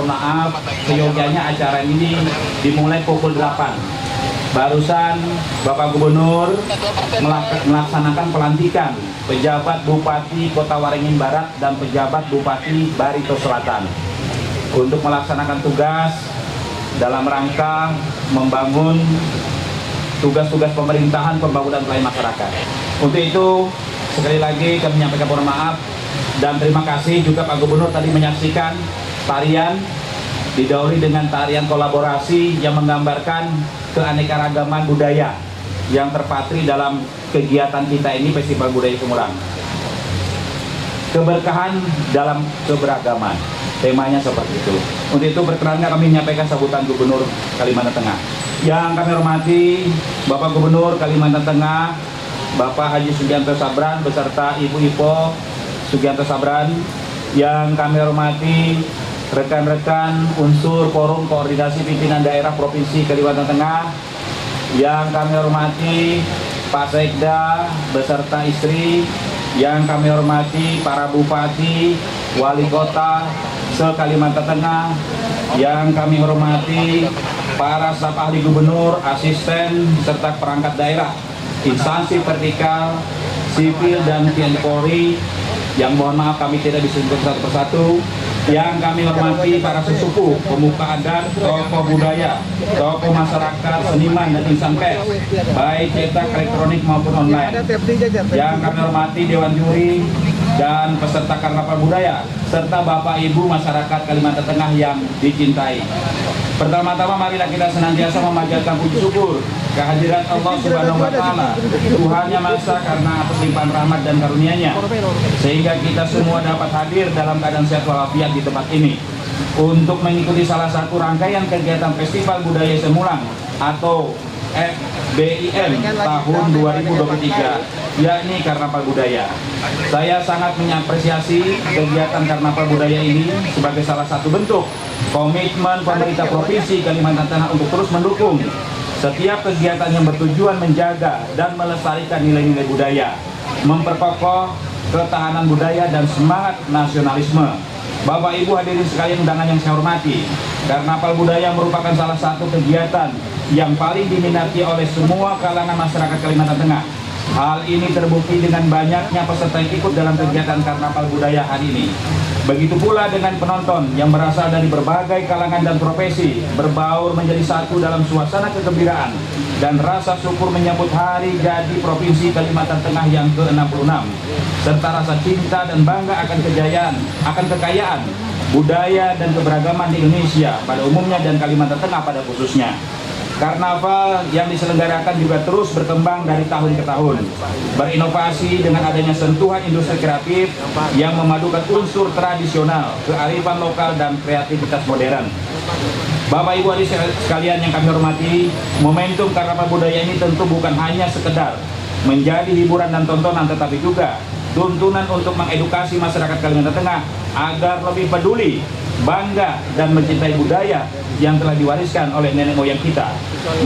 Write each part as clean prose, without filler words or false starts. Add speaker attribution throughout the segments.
Speaker 1: mohon maaf, seyogianya acara ini dimulai pukul 8. Barusan Bapak Gubernur melaksanakan pelantikan pejabat Bupati Kota Waringin Barat dan pejabat Bupati Barito Selatan untuk melaksanakan tugas dalam rangka membangun tugas-tugas pemerintahan pembangunan pelayanan masyarakat. Untuk itu, sekali lagi kami menyampaikan mohon maaf dan terima kasih juga Pak Gubernur tadi menyaksikan tarian, didahului dengan tarian kolaborasi yang menggambarkan keanekaragaman budaya yang terpatri dalam kegiatan kita ini, Festival Budaya Sumulang. Keberkahan dalam keberagaman, temanya seperti itu. Untuk itu berkenannya kami menyampaikan sambutan Gubernur Kalimantan Tengah. Yang kami hormati Bapak Gubernur Kalimantan Tengah, Bapak Haji Sugianto Sabran beserta Ibu Ipo Sugianto Sabran. Yang kami hormati rekan-rekan unsur Forum Koordinasi Pimpinan Daerah Provinsi Kalimantan Tengah. Yang kami hormati Pak Sekda beserta istri. Yang kami hormati para bupati, wali kota se-Kalimantan Tengah. Yang kami hormati para staf ahli gubernur, asisten, serta perangkat daerah, instansi vertikal, sipil dan TNI Polri. Yang mohon maaf kami tidak bisa sebut satu persatu. Yang kami hormati para sesepuh, pemuka adat, tokoh budaya, tokoh masyarakat, seniman dan insan pers, baik cetak, elektronik maupun online. Yang kami hormati Dewan Juri dan peserta Karnaval Budaya, serta Bapak Ibu masyarakat Kalimantan Tengah yang dicintai. Pertama-tama marilah kita senantiasa memanjatkan puji syukur kehadirat Allah Subhanahu wa Ta'ala, Tuhan Yang Maha Esa, karena atas limpahan rahmat dan karunia-Nya sehingga kita semua dapat hadir dalam keadaan sehat walafiat di tempat ini untuk mengikuti salah satu rangkaian kegiatan Festival Budaya Sumulang atau FBIM tahun 2023, yakni Karnaval Budaya. Saya sangat mengapresiasi kegiatan Karnaval Budaya ini sebagai salah satu bentuk komitmen pemerintah Provinsi Kalimantan Tengah untuk terus mendukung setiap kegiatan yang bertujuan menjaga dan melestarikan nilai-nilai budaya, memperkokoh ketahanan budaya dan semangat nasionalisme. Bapak Ibu hadirin sekalian undangan yang saya hormati, Karnaval Budaya merupakan salah satu kegiatan yang paling diminati oleh semua kalangan masyarakat Kalimantan Tengah. Hal ini terbukti dengan banyaknya peserta yang ikut dalam kegiatan Karnaval Budaya hari ini. Begitu pula dengan penonton yang berasal dari berbagai kalangan dan profesi, berbaur menjadi satu dalam suasana kegembiraan dan rasa syukur menyambut Hari Jadi Provinsi Kalimantan Tengah yang ke-66, serta rasa cinta dan bangga akan kekayaan budaya dan keberagaman di Indonesia pada umumnya dan Kalimantan Tengah pada khususnya. Karnaval yang diselenggarakan juga terus berkembang dari tahun ke tahun, berinovasi dengan adanya sentuhan industri kreatif yang memadukan unsur tradisional, kearifan lokal, dan kreativitas modern. Bapak Ibu hadirin sekalian yang kami hormati, momentum Karnaval Budaya ini tentu bukan hanya sekedar menjadi hiburan dan tontonan, tetapi juga tuntunan untuk mengedukasi masyarakat Kalimantan Tengah agar lebih peduli, bangga, dan mencintai budaya yang telah diwariskan oleh nenek moyang kita.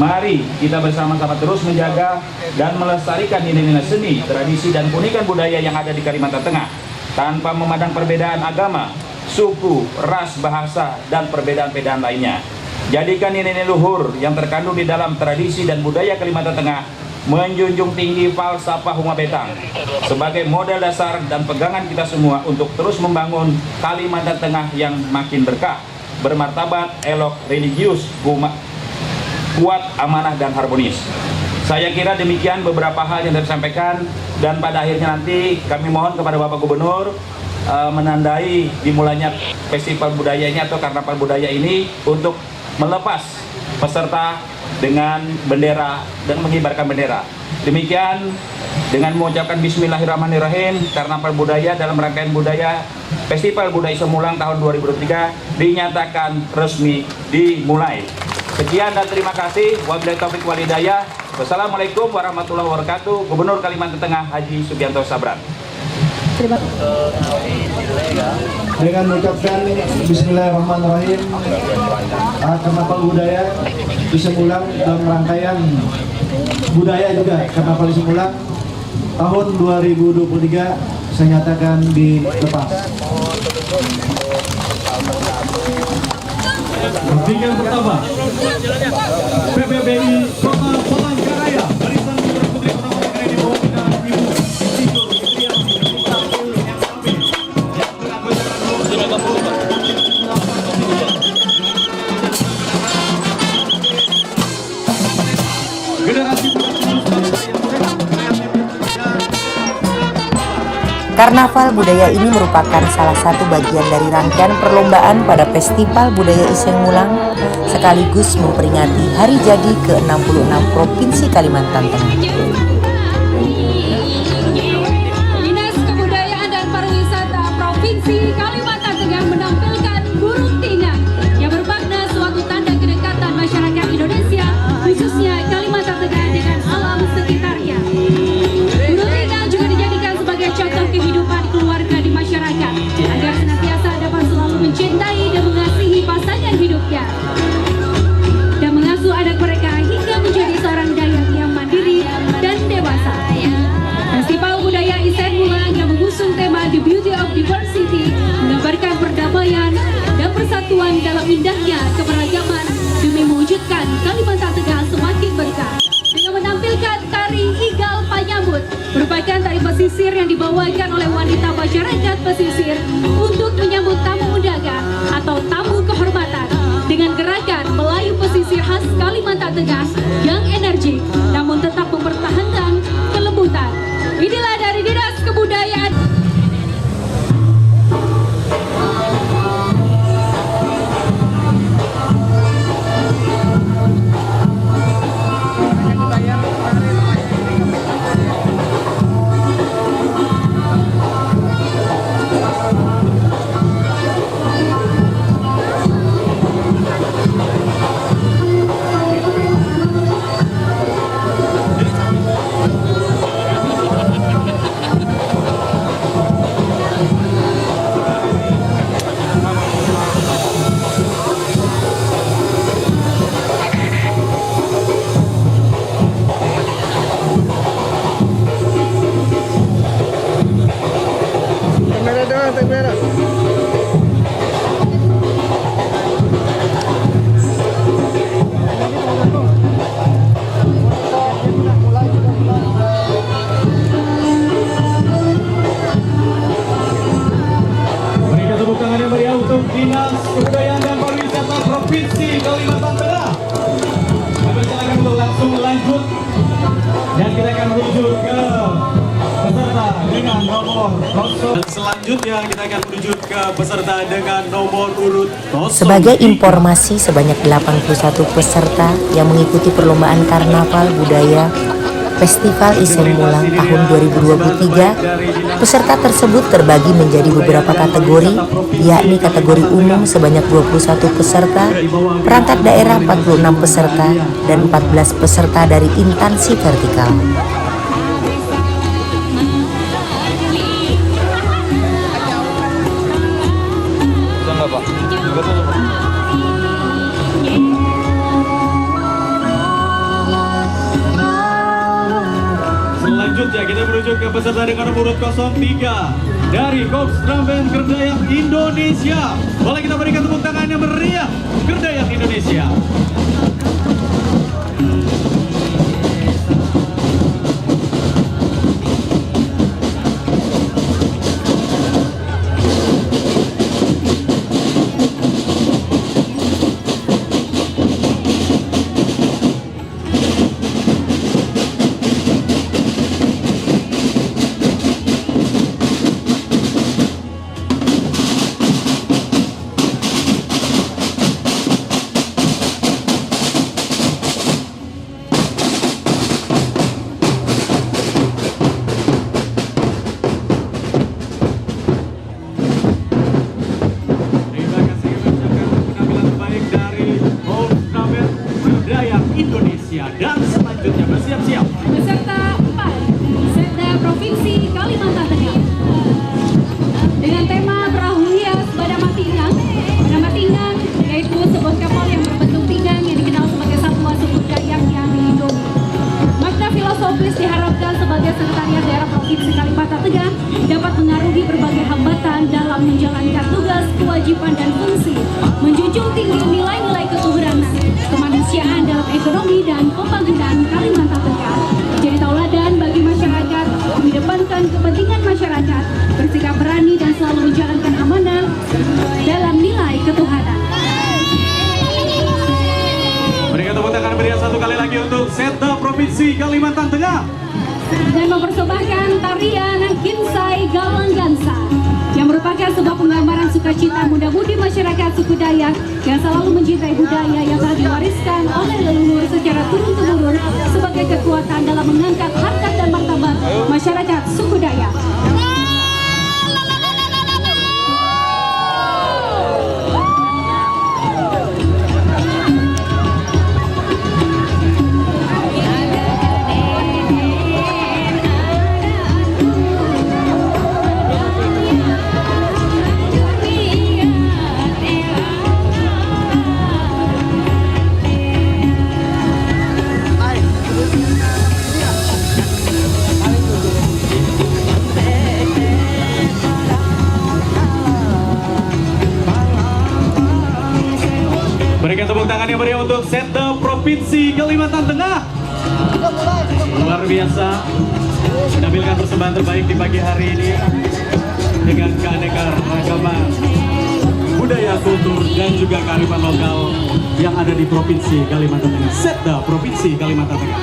Speaker 1: Mari kita bersama-sama terus menjaga dan melestarikan nilai-nilai seni, tradisi, dan keunikan budaya yang ada di Kalimantan Tengah tanpa memandang perbedaan agama, suku, ras, bahasa, dan perbedaan-perbedaan lainnya. Jadikan nilai-nilai luhur yang terkandung di dalam tradisi dan budaya Kalimantan Tengah menjunjung tinggi falsafah Huma Betang sebagai modal dasar dan pegangan kita semua untuk terus membangun Kalimantan Tengah yang makin berkah, bermartabat, elok, religius, kuat, amanah, dan harmonis. Saya kira demikian beberapa hal yang disampaikan, dan pada akhirnya nanti kami mohon kepada Bapak Gubernur menandai dimulainya Festival Budaya ini atau Karnaval Budaya ini untuk melepas peserta dengan bendera dan mengibarkan bendera. Demikian dengan mengucapkan Bismillahirrahmanirrahim, Karnaval Budaya dalam rangkaian budaya Festival Budaya Sumulang tahun 2023 dinyatakan resmi dimulai. Sekian dan terima kasih. Wabillahi taufiq wal hidayah. Wassalamualaikum warahmatullahi wabarakatuh. Gubernur Kalimantan Tengah Haji Sugianto Sabran.
Speaker 2: Dengan mengucapkan Bismillahirrahmanirrahim, Karnaval Budaya di Sumulang dalam rangkaian budaya juga Karnaval di Sumulang tahun 2023 saya nyatakan dilepas. pertama PBBI Kota Palangkaraya, Barisan Putra Putri Kota Palangkaraya di bawah pimpinan Ibu Siti Fitriani MKP yang mengakomodir generasi
Speaker 3: Karnaval budaya ini merupakan salah satu bagian dari rangkaian perlombaan pada Festival Budaya Iseng Mulang sekaligus memperingati hari jadi ke-66 Provinsi Kalimantan Tengah.
Speaker 4: Dinas Kebudayaan dan Pariwisata Provinsi Kalimantan Tengah menampilkan burung tingak yang bermakna suatu tanda kedekatan masyarakat Indonesia, khususnya Kalimantan Tengah dengan alam sekitarnya. Burung tingak juga dijadikan sebagai contoh kehidupan keluarga di masyarakat agar senantiasa dapat selalu mencintai dan mengasihi pasangan hidupnya dan mengasuh anak mereka hingga menjadi seorang Dayak yang mandiri dan dewasa. Festival Budaya Isen Mulang yang mengusung tema The Beauty of Diversity menggambarkan perdamaian dan persatuan dalam indahnya keberagaman demi mewujudkan Kalimantan Tengah semakin berkah. Dengan menampilkan tari Igal Panyambut, merupakan tari pesisir yang dibawakan oleh wanita masyarakat pesisir untuk menyambut tamu undangan atau tamu kehormatan dengan gerakan Melayu pesisir khas Kalimantan Tengah yang energik namun tetap mempertahankan kelembutan. Inilah dari Dinas Kebudayaan.
Speaker 2: Dinas Kebudayaan dan Pariwisata Provinsi Kalimantan Tengah. Kami silakan untuk langsung lanjut dan kita akan menuju ke peserta dengan nomor 0. Selanjutnya kita akan menuju ke peserta dengan nomor urut 0.
Speaker 3: Sebagai informasi, sebanyak 81 peserta yang mengikuti perlombaan Karnaval Budaya Festival Isen Mulang tahun 2023. Peserta tersebut terbagi menjadi beberapa kategori, yakni kategori umum sebanyak 21 peserta, perangkat daerah 46 peserta, dan 14 peserta dari instansi vertikal.
Speaker 2: Selanjutnya kita menuju ke peserta dengan nomor urut 03 dari Korps Drum Band Kerdayak Indonesia. Boleh kita berikan tepuk tangan yang meriah Kerdayak Indonesia.
Speaker 4: Ekonomi dan Pembangunan Kalimantan Tengah, menjadi tauladan bagi masyarakat, mengedepankan kepentingan masyarakat, bersikap berani dan selalu menjalankan amanah dalam nilai ketuhanan.
Speaker 2: Berikan tepuk tangan meriah satu kali lagi untuk Setda Provinsi Kalimantan Tengah.
Speaker 4: Dan mempersembahkan tarian Kinsai Galang Gansa yang merupakan sebuah penggambaran sukacita muda-mudi masyarakat suku Dayak yang selalu mencintai budaya yang telah diwariskan oleh leluhur secara turun-temurun sebagai kekuatan dalam mengangkat harkat dan martabat masyarakat suku Dayak.
Speaker 2: Berikan tepuk tangan yang meriah untuk Setda Provinsi Kalimantan Tengah. Luar biasa menampilkan persembahan terbaik di pagi hari ini dengan keanekaragaman budaya, kultur dan juga kearifan lokal yang ada di Provinsi Kalimantan Tengah. Setda Provinsi Kalimantan Tengah.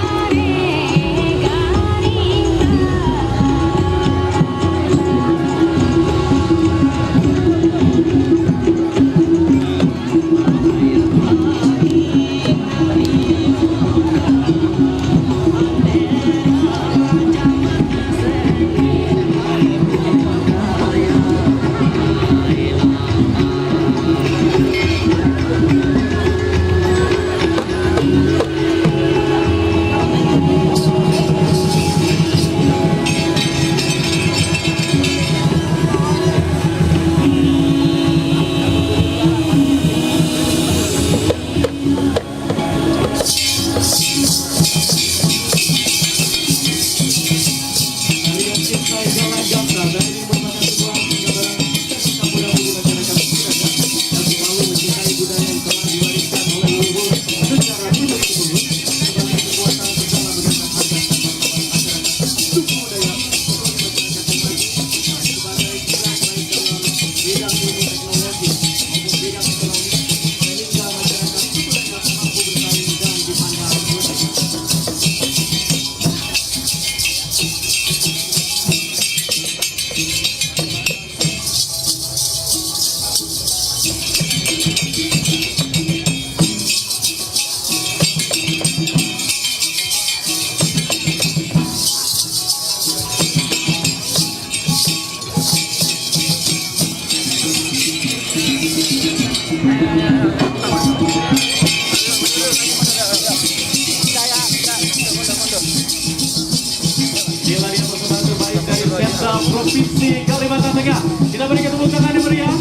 Speaker 2: Provinsi Kalimantan Tengah. Kita berikan tepuk tangan yang meriah.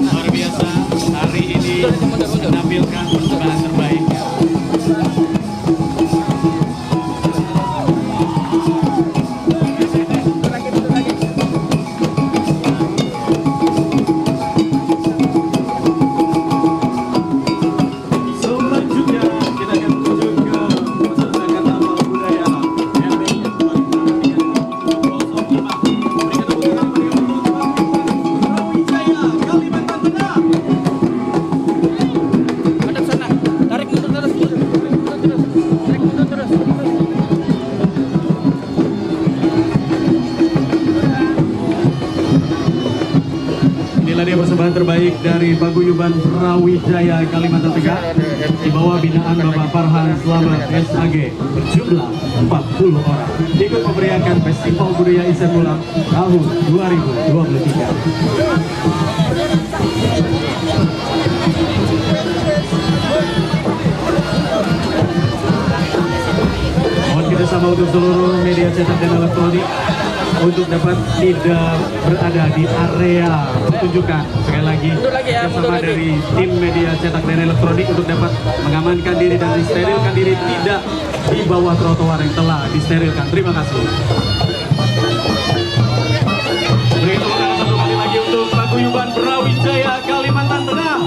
Speaker 2: Luar biasa, hari ini menampilkan persembahan terbaik. Selanjutnya kita akan menuju ke peserta kata budaya. Kalimantan Tengah. Inilah dia persembahan terbaik dari Paguyuban Brawijaya Kalimantan Tengah di bawah binaan Bapak Farhan Slamet SAG berjumlah 40 orang ikut memeriahkan Festival Budaya Isan Mulang tahun 2023. Mohon kerjasama untuk seluruh media cetak dan elektronik untuk dapat tidak berada di area pertunjukan. Sekali lagi, kerjasama dari tim media cetak dan elektronik untuk dapat mengamankan diri dan disterilkan diri tidak di bawah trotoar yang telah disterilkan. Terima kasih. Beri tepuk tangan satu kali lagi untuk Paguyuban Brawijaya Kalimantan Tengah.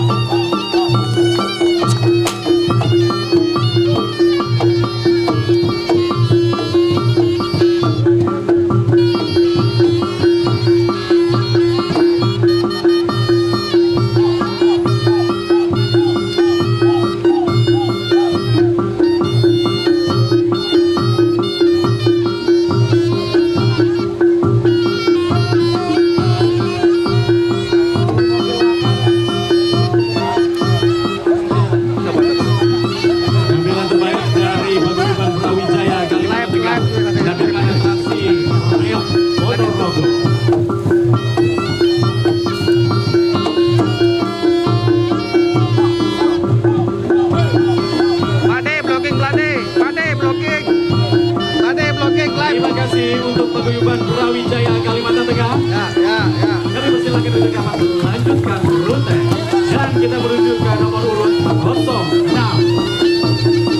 Speaker 2: kita menuju ke nomor urut 06.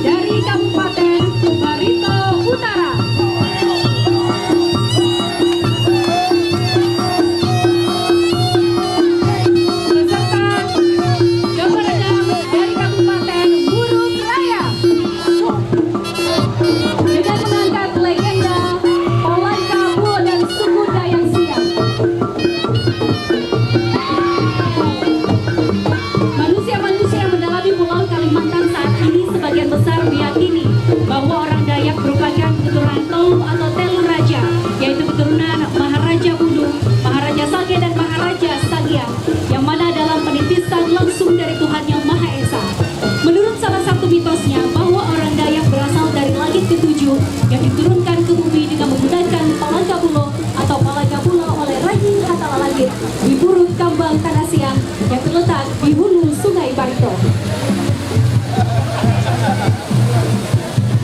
Speaker 4: Dari Kabupaten Barito Utara. Peserta yang berenang dari Kabupaten Burung Raya. Dengan mengangkat legenda Palangka Bulo dan suku Dayak Siam. Manusia-manusia yang mendalami Pulau Kalimantan saat ini sebagian besar meyakini bahwa orang Dayak merupakan keturunan Tolu atau Telu Raja, yaitu keturunan Maharaja Bulu, Maharaja Sage dan Maharaja Sagiang, yang mana dalam penitisan langsung dari Tuhan Yang Maha Esa. Menurut salah satu mitosnya bahwa orang Dayak berasal dari langit ketujuh yang diturunkan ke bumi dengan menggunakan Palangka Bulo atau Palangka Bulo oleh Raji Hatala Langit di Purut Kambang Tanah Siang yang terletak di hulu Sungai Barito.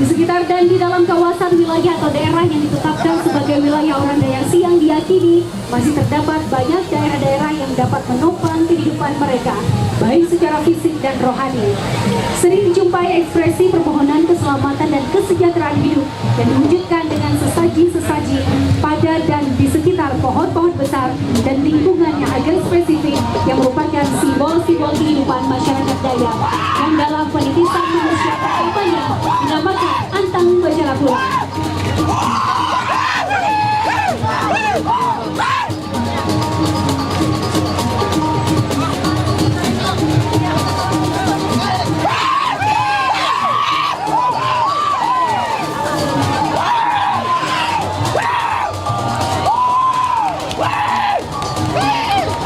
Speaker 4: Di sekitar dan di dalam kawasan wilayah atau daerah yang ditetapkan sebagai wilayah orang Dayak Siang diyakini masih terdapat banyak daerah-daerah yang dapat menopang kehidupan mereka, baik secara fisik dan rohani. Sering dijumpai ekspresi permohonan keselamatan dan kesejahteraan hidup yang diwujudkan dengan sesaji-sesaji pada dan di sekitar pohon-pohon besar dan lingkungan yang agak spesifik yang merupakan simbol-simbol kehidupan masyarakat Dayak yang dalam penitisan manusia pertamanya dinamakan Antang Bajara Pulang.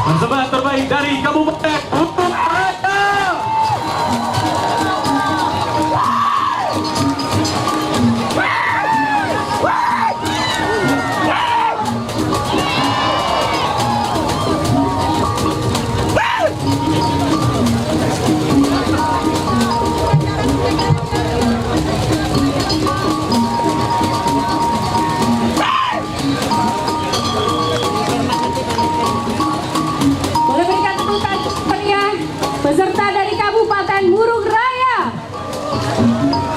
Speaker 2: Persembahan terbaik dari Kabupaten Burung Raya.
Speaker 4: Boleh berikan tepuk tangan meriah peserta dari Kabupaten Burung Raya.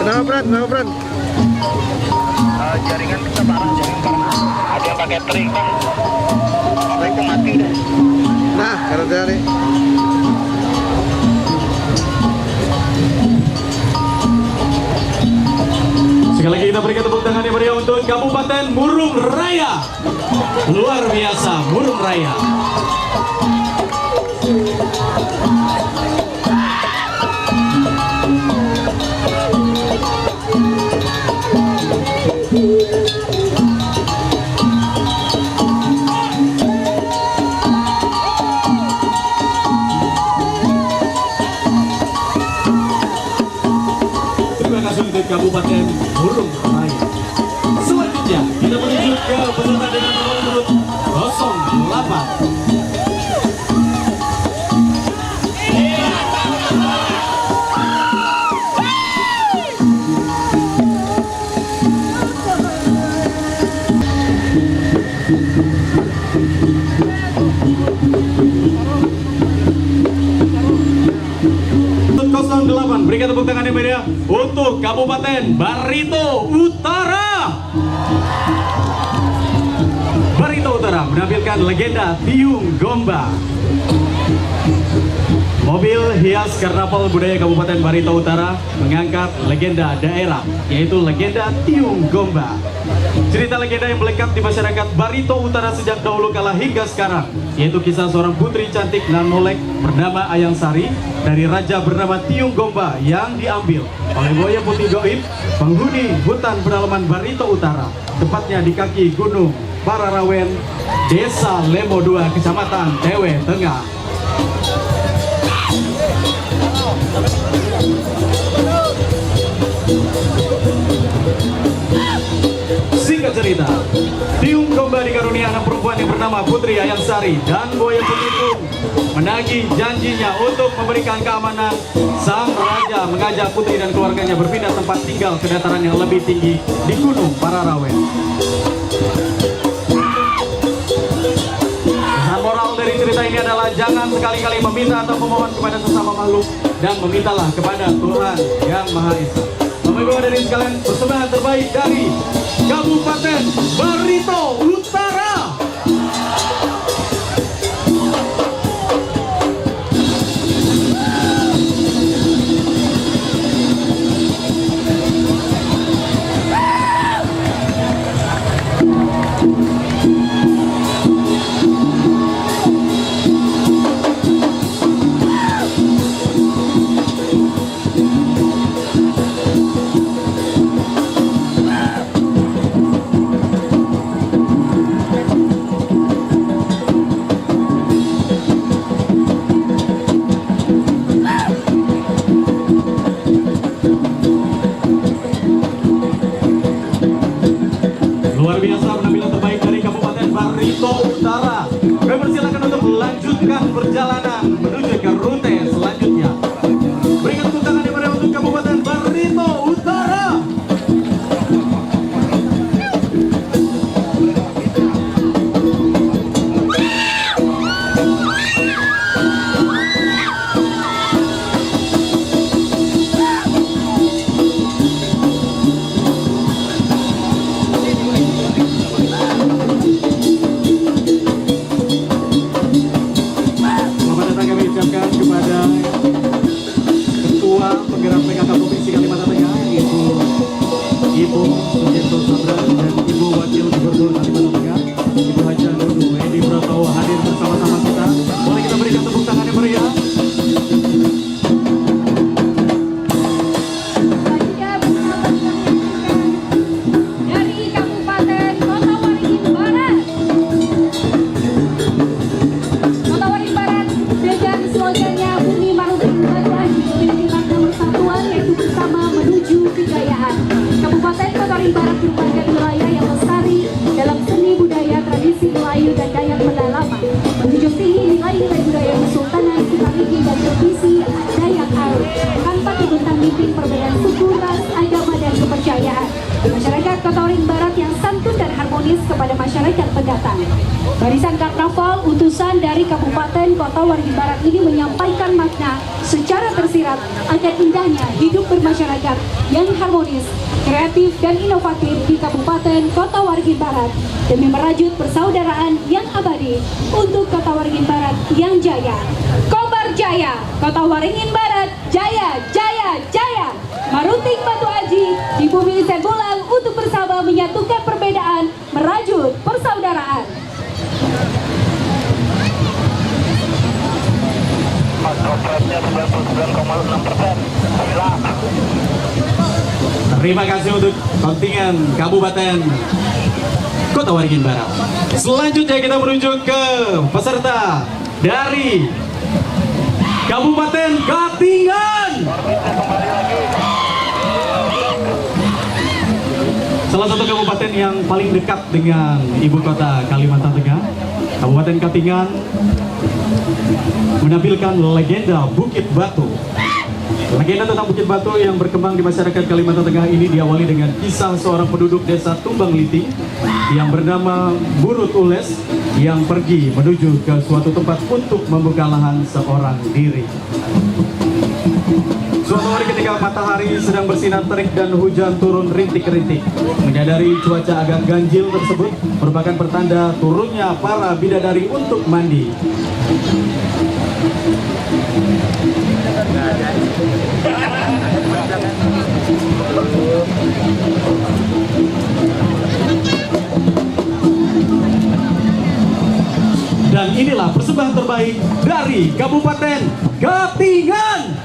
Speaker 5: Kenapa Bran? Jaringan kita parah, ada yang pakai trik kan, mereka mati deh. Nah, kalau dari
Speaker 2: Sekali lagi kita berikan tepuk tangan yang meriah untuk Kabupaten Burung Raya. Luar biasa, Burung Raya. Terima kasih untuk Kabupaten Burung Raya. Selanjutnya kita menuju ke peserta dengan nomor urut 08. Untuk 08, berikan tepuk tangan yang meriah untuk Kabupaten Barito Utara. Barito Utara menampilkan legenda Tiung Gomba. Mobil hias karnaval budaya Kabupaten Barito Utara mengangkat legenda daerah, yaitu legenda Tiung Gomba. Cerita legenda yang melekat di masyarakat Barito Utara sejak dahulu kala hingga sekarang, yaitu kisah seorang putri cantik nan molek bernama Ayang Sari dari raja bernama Tiung Gomba yang diambil oleh Boya Putih Goib, penghuni hutan pedalaman Barito Utara, tepatnya di kaki Gunung Pararawen, Desa Lemo 2, Kecamatan Tewe Tengah. Singkat cerita, Tiung Gomba dikaruniai anak perempuan yang bernama Putri Ayang Sari, dan Boya Putih pun menagih janjinya untuk memberikan keamanan. Sang raja mengajak Putri dan keluarganya berpindah tempat tinggal ke dataran yang lebih tinggi di Gunung Pararawen. Pesan moral dari cerita ini adalah jangan sekali-kali meminta atau memohon kepada sesama makhluk, dan memintalah kepada Tuhan Yang Maha Esa. Bapak Ibu hadirin sekalian, persembahan terbaik dari Kabupaten Barito Utara. Luar biasa penampilan terbaik dari Kabupaten Barito Utara. Kami persilakan untuk melanjutkan perjalanan menuju ke rute selanjutnya. Berikan tepuk tangan yang meriah untuk Kabupaten Barito Utara. Selamat datang kami ucapkan kepada Ketua Penggerak PKK Provinsi Kalimantan Tengah, Ibu Sujianto Sabra, dan Ibu Wakil Gubernur Kalimantan Tengah, Ibu Haja Nunu Edi Pratowo hadir bersama-sama kita. Boleh kita berikan tepuk tangan yang meriah.
Speaker 4: Selanjutnya dari Kabupaten Kota Waringin Barat. Kota Waringin Barat dengan slogannya Bumi Maruting Badan memiliki makna persatuan, yaitu bersama menuju kejayaan. Kabupaten Kota Waringin Barat merupakan wilayah yang lestari dalam seni budaya, tradisi Melayu dan Dayak pedalaman, menjunjung tinggi nilai-nilai budaya kesultanan, sinergi dan tradisi Dayak Arut, tanpa dibentang-bentang perbedaan suku, ras, agama dan kepercayaan. Masyarakat Kota Waringin Barat yang santun dan harmonis kepada masyarakat pendatang. Barisan karnaval utusan dari Kabupaten Kota Waringin Barat ini menyampaikan makna secara tersirat akan indahnya hidup bermasyarakat yang harmonis, kreatif dan inovatif di Kabupaten Kota Waringin Barat demi merajut persaudaraan yang abadi untuk Kota Waringin Barat yang jaya. Kobar Jaya, Kota Waringin Barat, jaya, jaya, jaya. Maruting Batu Aji di bumi Isen Bolang untuk bersama menyatukan perbedaan, merajut persaudaraan.
Speaker 5: Masrofatnya 99,6%. Gila.
Speaker 2: Terima kasih untuk kontingen Kabupaten Kota Waringin Barat. Selanjutnya kita menuju ke peserta dari Kabupaten Katingan. Salah satu kabupaten yang paling dekat dengan ibu kota Kalimantan Tengah, Kabupaten Katingan menampilkan legenda Bukit Batu. Legenda tentang Bukit Batu yang berkembang di masyarakat Kalimantan Tengah ini diawali dengan kisah seorang penduduk desa Tumbang Liting yang bernama Burut Ules yang pergi menuju ke suatu tempat untuk membuka lahan seorang diri. Suatu hari ketika matahari sedang bersinar terik dan hujan turun rintik-rintik, menyadari cuaca agak ganjil tersebut merupakan pertanda turunnya para bidadari untuk mandi. Dan inilah persembahan terbaik dari Kabupaten Katingan.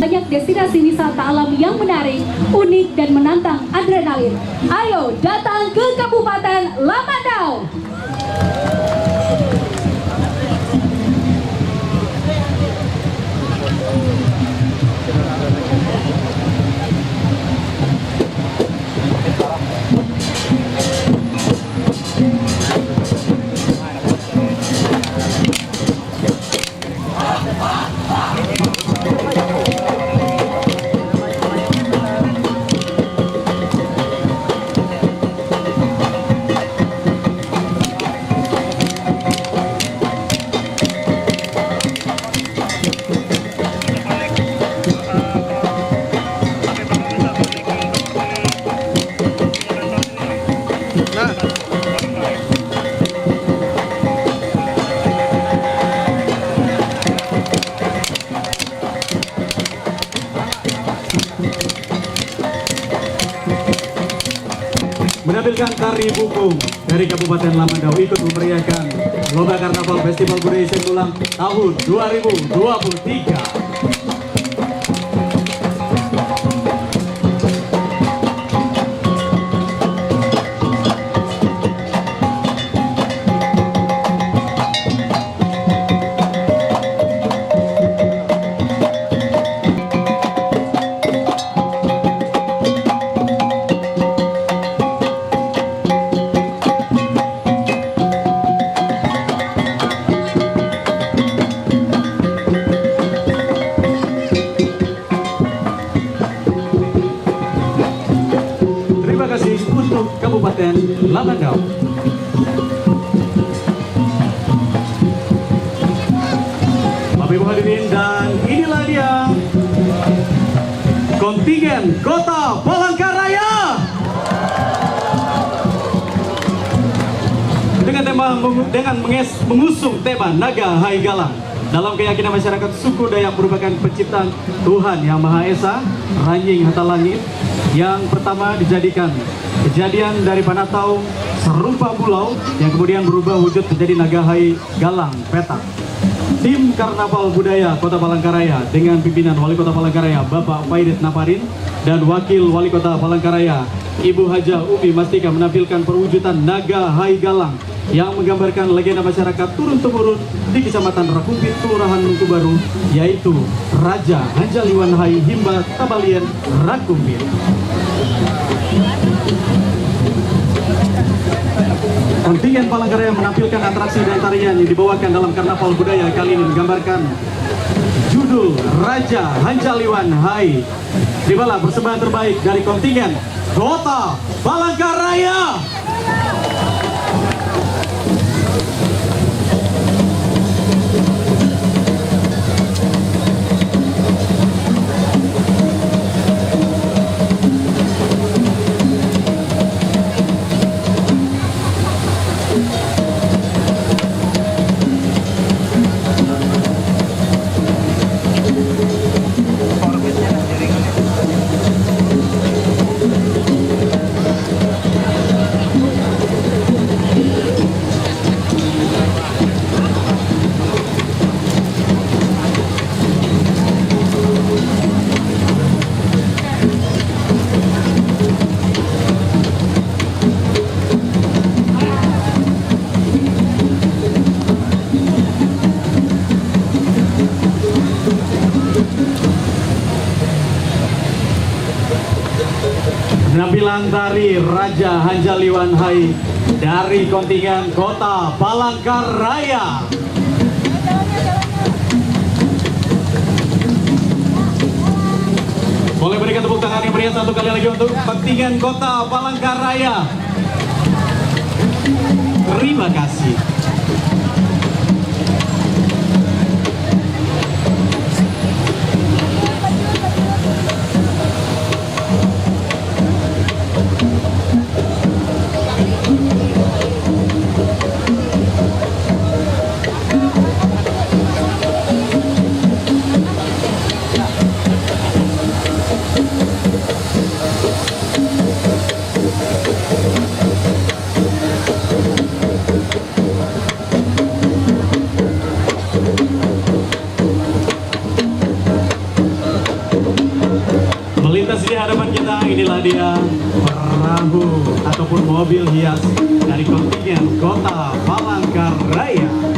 Speaker 4: banyak destinasi wisata alam yang menarik, unik, dan menantang adrenalin. Ayo datang ke Kabupaten Lamandau.
Speaker 2: Menampilkan tari buku dari Kabupaten Lamandau ikut memeriahkan Lomba Karnaval Festival Budaya Sembulang tahun 2023. Terima kasih untuk Kabupaten Lamandau. Bapak Ibu hadirin, dan inilah dia kontingen Kota Palangkaraya dengan mengusung tema Naga Hai Galang. Dalam keyakinan masyarakat suku Dayak merupakan penciptaan Tuhan Yang Maha Esa, Ranjing Hatta Langit, yang pertama dijadikan kejadian dari Panatau serupa pulau yang kemudian berubah wujud menjadi Naga Hai Galang petak. Tim Karnaval Budaya Kota Palangkaraya dengan pimpinan Wali Kota Palangkaraya Bapak Fairit Naparin dan Wakil Wali Kota Palangkaraya Ibu Hajah Umi Mastika menampilkan perwujudan Naga Hai Galang yang menggambarkan legenda masyarakat turun-temurun di Kecamatan Rakumpit, Kelurahan Mangkubaru, yaitu Raja Hanjaliwan Hai Himba Tabalien Rakumpit. Kontingen Palangkaraya menampilkan atraksi dan tarian yang dibawakan dalam Karnaval Budaya kali ini menggambarkan judul Raja Hanjaliwan Hai. Dibalah persembahan terbaik dari kontingen Kota Palangkaraya. Penampilan tari Raja Hanjaliwan Hai dari kontingen Kota Palangkaraya. Boleh berikan tepuk tangan yang meriah satu kali lagi untuk kontingen Kota Palangkaraya. Terima kasih. hadapan kita inilah dia perahu ataupun mobil hias dari kontingen Kota Palangkaraya.